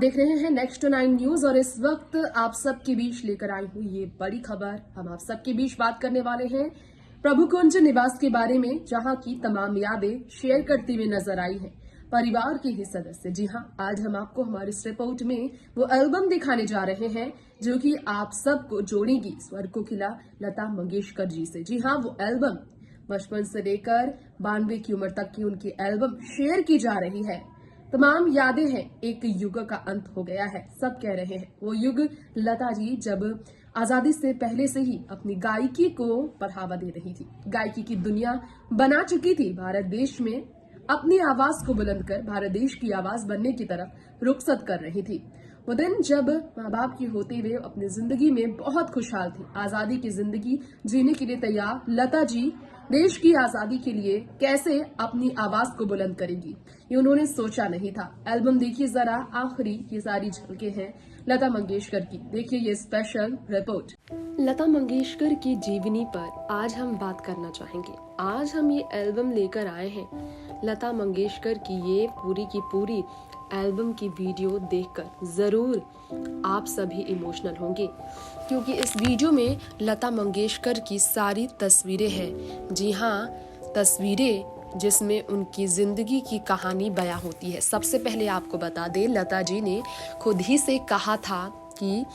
देख रहे हैं नेक्स्ट 9 न्यूज और इस वक्त आप सबके बीच लेकर आई हूं ये बड़ी खबर। हम आप सबके बीच बात करने वाले हैं प्रभु कुंज निवास के बारे में, जहां की तमाम यादें शेयर करती हुई नजर आई हैं परिवार के ही सदस्य। जी हां, आज हम आपको हमारी इस रिपोर्ट में वो एल्बम दिखाने जा रहे हैं जो कि आप सबको जोड़ेगी स्वर को खिला लता मंगेशकर जी से। जी हां, वो एल्बम बचपन से लेकर 92 की उम्र तक की उनकी एल्बम शेयर की जा रही है। तमाम यादें हैं, एक युग का अंत हो गया है, सब कह रहे हैं। वो युग लता जी जब आजादी से पहले से ही अपनी गायकी को बढ़ावा दे रही थी, गायकी की दुनिया बना चुकी थी, भारत देश में अपनी आवाज को बुलंद कर भारत देश की आवाज बनने की तरफ रुखसत कर रही थी। वो दिन जब माँ बाप की होते हुए अपनी जिंदगी में बहुत खुशहाल थी, आजादी की जिंदगी जीने के लिए तैयार लता जी देश की आजादी के लिए कैसे अपनी आवाज को बुलंद करेगी, ये उन्होंने सोचा नहीं था। एल्बम देखिए जरा, आखिरी ये सारी झलकें हैं लता मंगेशकर की। देखिए ये स्पेशल रिपोर्ट। लता मंगेशकर की जीवनी पर आज हम बात करना चाहेंगे। आज हम ये एल्बम लेकर आए हैं। लता मंगेशकर की ये पूरी एल्बम की वीडियो देखकर जरूर आप सभी इमोशनल होंगे, क्योंकि इस वीडियो में लता मंगेशकर की सारी तस्वीरें हैं। जी हाँ, तस्वीरें जिसमें उनकी जिंदगी की कहानी बयां होती है। सबसे पहले आपको बता दें, लता जी ने खुद ही से कहा था कि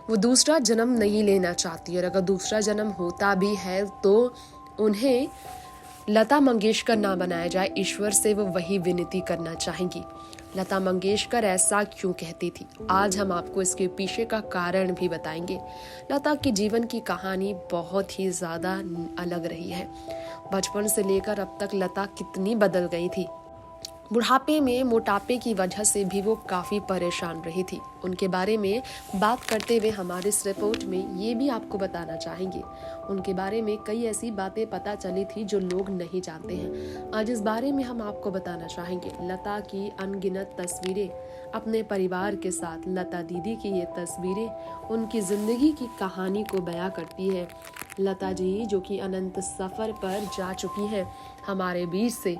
वो दूसरा जन्म नहीं लेना चाहती, और अगर दूसरा जन्म होता भी है तो उन्हें लता मंगेशकर ना बनाया जाए, ईश्वर से वो वही विनती करना चाहेंगी। लता मंगेशकर ऐसा क्यों कहती थी, आज हम आपको इसके पीछे का कारण भी बताएंगे। लता के जीवन की कहानी बहुत ही ज्यादा अलग रही है। बचपन से लेकर अब तक लता कितनी बदल गई थी। बुढ़ापे में मोटापे की वजह से भी वो काफ़ी परेशान रही थी। उनके बारे में बात करते हुए हमारे इस रिपोर्ट में ये भी आपको बताना चाहेंगे, उनके बारे में कई ऐसी बातें पता चली थी जो लोग नहीं जानते हैं। आज इस बारे में हम आपको बताना चाहेंगे। लता की अनगिनत तस्वीरें अपने परिवार के साथ, लता दीदी की ये तस्वीरें उनकी ज़िंदगी की कहानी को बयां करती है। लता जी जो कि अनंत सफ़र पर जा चुकी हैं हमारे बीच से,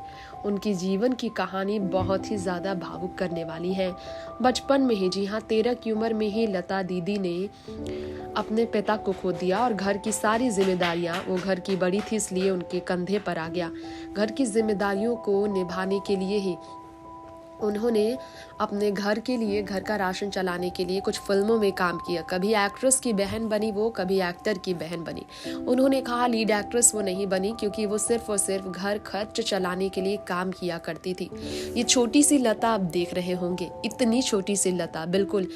उनकी जीवन की कहानी बहुत ही ज़्यादा भावुक करने वाली है। बचपन में ही, जी हाँ, 13 की उम्र में ही लता दीदी ने अपने पिता को खो दिया और घर की सारी जिम्मेदारियां, वो घर की बड़ी थी इसलिए उनके कंधे पर आ गया। घर की जिम्मेदारियों को निभाने के लिए ही उन्होंने अपने घर के लिए, घर का राशन चलाने के लिए कुछ फिल्मों में काम किया। कभी एक्ट्रेस की बहन बनी वो, कभी एक्टर की बहन बनी। उन्होंने कहा लीड एक्ट्रेस वो नहीं बनी क्योंकि वो सिर्फ और सिर्फ घर खर्च चलाने के लिए काम किया करती थी। ये छोटी सी लता आप देख रहे होंगे, इतनी छोटी सी लता, बिल्कुल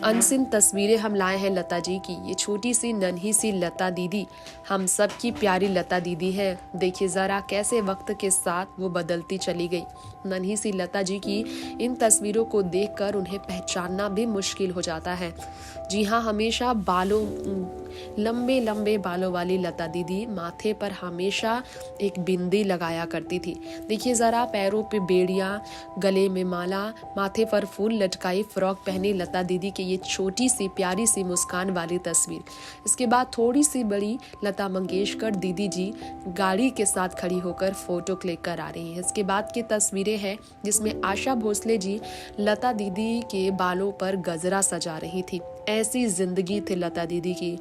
अनसिन तस्वीरें हम लाए हैं लता जी की। ये छोटी सी नन्ही सी लता दीदी हम सब की प्यारी लता दीदी है। देखिए जरा कैसे वक्त के साथ वो बदलती चली गई। नन्ही सी लता जी की इन तस्वीरों को देखकर उन्हें पहचानना भी मुश्किल हो जाता है। जी हाँ, हमेशा लंबे लंबे बालों वाली लता दीदी माथे पर हमेशा एक बिंदी लगाया करती थी। देखिए जरा, पैरों पे बेड़ियां, गले में माला, माथे पर फूल लटकाई फ्रॉक पहनी लता दीदी की ये छोटी सी प्यारी सी मुस्कान वाली तस्वीर। इसके बाद थोड़ी सी बड़ी लता मंगेशकर दीदी जी गाड़ी के साथ खड़ी होकर फोटो क्लिक कर आ रही है। इसके बाद की तस्वीरें हैं जिसमें आशा भोसले जी लता दीदी के बालों पर गजरा सजा रही थी। ऐसी जिंदगी थी लता दीदी की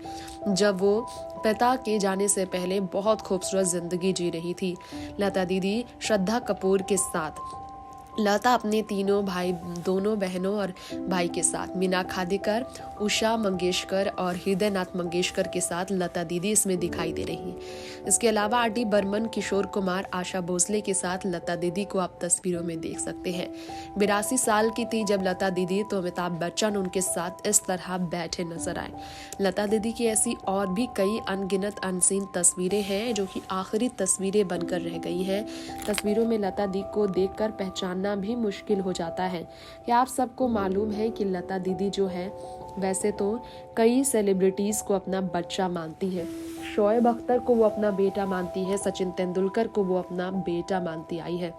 जब वो पिता के जाने से पहले बहुत खूबसूरत जिंदगी जी रही थी। लता दीदी श्रद्धा कपूर के साथ, लता अपने तीनों भाई, दोनों बहनों और भाई के साथ, मीना खादिकर, उषा मंगेशकर और हृदयनाथ मंगेशकर के साथ लता दीदी इसमें दिखाई दे रही है। इसके अलावा आर.डी. बर्मन, किशोर कुमार, आशा भोसले के साथ लता दीदी को आप तस्वीरों में देख सकते हैं। 82 साल की थी जब लता दीदी, तो अमिताभ बच्चन उनके साथ इस तरह बैठे नजर आए। लता दीदी की ऐसी और भी कई अनगिनत अनसीन तस्वीरें हैं जो कि आखिरी तस्वीरें बनकर रह गई हैं। तस्वीरों में लता दीदी को देखकर पहचान भी मुश्किल हो जाता है। क्या आप सबको मालूम है कि लता दीदी जो है वैसे तो कई सेलिब्रिटीज को अपना बच्चा मानती है। शोएब अख्तर को वो अपना बेटा मानती है, सचिन तेंदुलकर को वो अपना बेटा मानती आई है।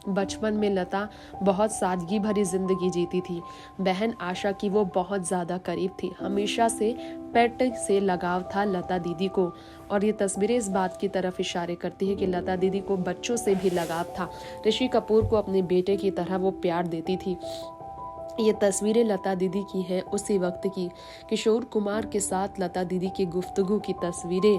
बचपन में लता बहुत सादगी भरी जिंदगी जीती थी। बहन आशा की वो बहुत ज्यादा करीब थी। हमेशा से पेट से लगाव था लता दीदी को, और ये तस्वीरें इस बात की तरफ इशारे करती है कि लता दीदी को बच्चों से भी लगाव था। ऋषि कपूर को अपने बेटे की तरह वो प्यार देती थी। ये तस्वीरें लता दीदी की हैं उसी वक्त की। किशोर कुमार के साथ लता दीदी की गुफ्तगू की तस्वीरें,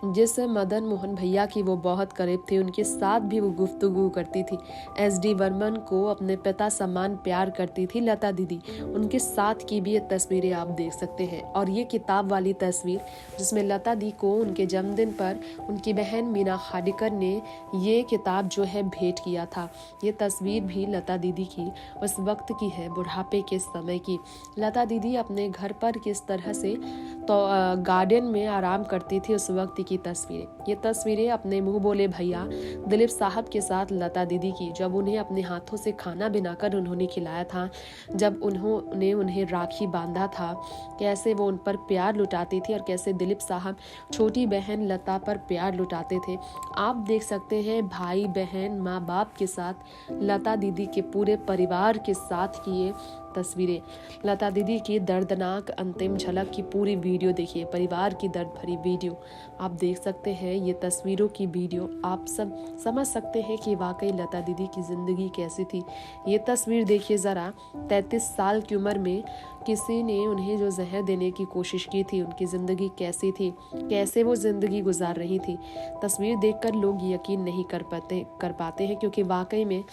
जिस मदन मोहन भैया की वो बहुत करीब थे, उनके साथ भी वो गुफ्तगू करती थी। SD बर्मन को अपने पिता समान प्यार करती थी लता दीदी, उनके साथ की भी ये तस्वीरें आप देख सकते हैं। और ये किताब वाली तस्वीर जिसमें लता दी को उनके जन्मदिन पर उनकी बहन मीना खाडिकर ने ये किताब जो है भेंट किया था। ये तस्वीर भी लता दीदी की उस वक्त की है, बुढ़ापे के समय की। लता दीदी अपने घर पर किस तरह से तो गार्डन में आराम करती थी उस वक्त की तस्वीरें। ये तस्वीरें अपने मुंह बोले भैया दिलीप साहब के साथ लता दीदी की, जब उन्हें अपने हाथों से खाना बनाकर उन्होंने खिलाया था, जब उन्होंने उन्हें राखी बांधा था, कैसे वो उन पर प्यार लुटाती थी और कैसे दिलीप साहब छोटी बहन लता पर प्यार लुटाते थे। आप देख सकते हैं भाई बहन माँ बाप के साथ लता दीदी के पूरे परिवार के साथ की ये तस्वीरें। लता दीदी की दर्दनाक अंतिम झलक की पूरी वीडियो देखिए, परिवार की दर्द भरी वीडियो आप देख सकते हैं। ये तस्वीरों की वीडियो आप सब समझ सकते हैं कि वाकई लता दीदी की जिंदगी कैसी थी। ये तस्वीर देखिए जरा, 33 साल की उम्र में किसी ने उन्हें जो जहर देने की कोशिश की थी, उनकी जिंदगी कैसी थी, कैसे वो जिंदगी गुजार रही थी। तस्वीर देखकर लोग यकीन नहीं कर पाते हैं, क्योंकि वाकई में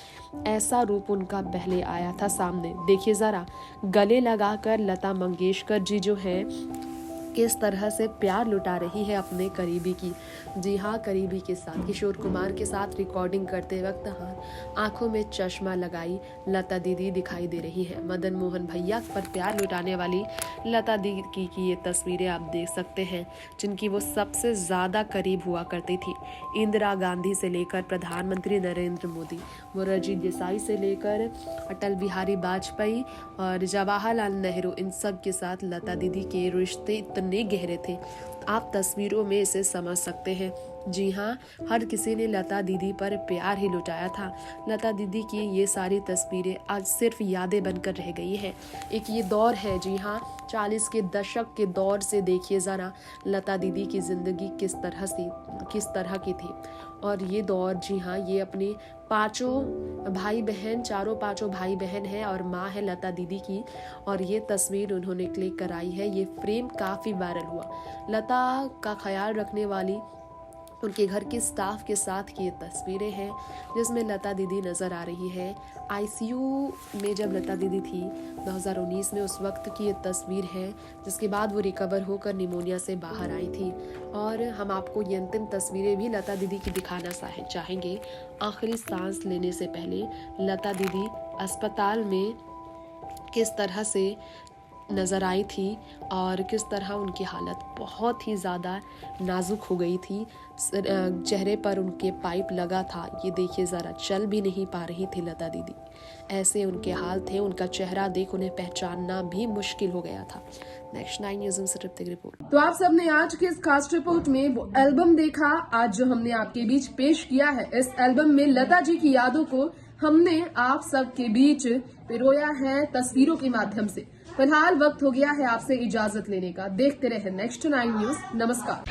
ऐसा रूप उनका पहले आया था सामने। देखिए जरा, गले लगाकर लता मंगेशकर जी जो है किस तरह से प्यार लुटा रही है अपने करीबी की। जी हाँ, करीबी के साथ किशोर कुमार के साथ रिकॉर्डिंग करते वक्त आंखों में चश्मा लगाई लता दीदी दिखाई दे रही है। मदन मोहन भैया पर प्यार लुटाने वाली लता दीदी की ये तस्वीरें आप देख सकते हैं, जिनकी वो सबसे ज्यादा करीब हुआ करती थी। इंदिरा गांधी से लेकर प्रधानमंत्री नरेंद्र मोदी, मोरारजी देसाई से लेकर अटल बिहारी वाजपेयी और जवाहरलाल नेहरू, इन सब के साथ लता दीदी के रिश्ते इतने गहरे थे, आप तस्वीरों में इसे समझ सकते हैं। जी हाँ, हर किसी ने लता दीदी पर प्यार ही लुटाया था। लता दीदी की ये सारी तस्वीरें आज सिर्फ यादें बनकर रह गई हैं। एक ये दौर है, जी हाँ, 40 के दशक के दौर से देखिए ज़रा लता दीदी की ज़िंदगी किस तरह की थी। और ये दौर, जी हाँ, ये अपने पांचों भाई बहन, पांचों भाई बहन है और माँ है लता दीदी की। और ये तस्वीर उन्होंने क्लिक कराई है, ये फ्रेम काफ़ी वायरल हुआ। लता का ख्याल रखने वाली उनके घर के स्टाफ के साथ की ये तस्वीरें हैं, जिसमें लता दीदी नज़र आ रही है। ICU में जब लता दीदी थी 2019 में, उस वक्त की ये तस्वीर है, जिसके बाद वो रिकवर होकर निमोनिया से बाहर आई थी। और हम आपको ये अंतिम तस्वीरें भी लता दीदी की दिखाना चाहेंगे। आखिरी सांस लेने से पहले लता दीदी अस्पताल में किस तरह से नज़र आई थी और किस तरह उनकी हालत बहुत ही ज़्यादा नाजुक हो गई थी। चेहरे पर उनके पाइप लगा था, ये देखिए ज़रा, चल भी नहीं पा रही थी लता दीदी, ऐसे उनके हाल थे। उनका चेहरा देख उन्हें पहचानना भी मुश्किल हो गया था। नेक्स्ट 9 न्यूज़ से तृप्ति रिपोर्ट। तो आप सबने आज के इस खास रिपोर्ट में वो एल्बम देखा आज जो हमने आपके बीच पेश किया है। इस एल्बम में लता जी की यादों को हमने आप सबके बीच पिरोया है तस्वीरों के माध्यम से। फिलहाल वक्त हो गया है आपसे इजाजत लेने का। देखते रहे नेक्स्ट 9 न्यूज़। नमस्कार।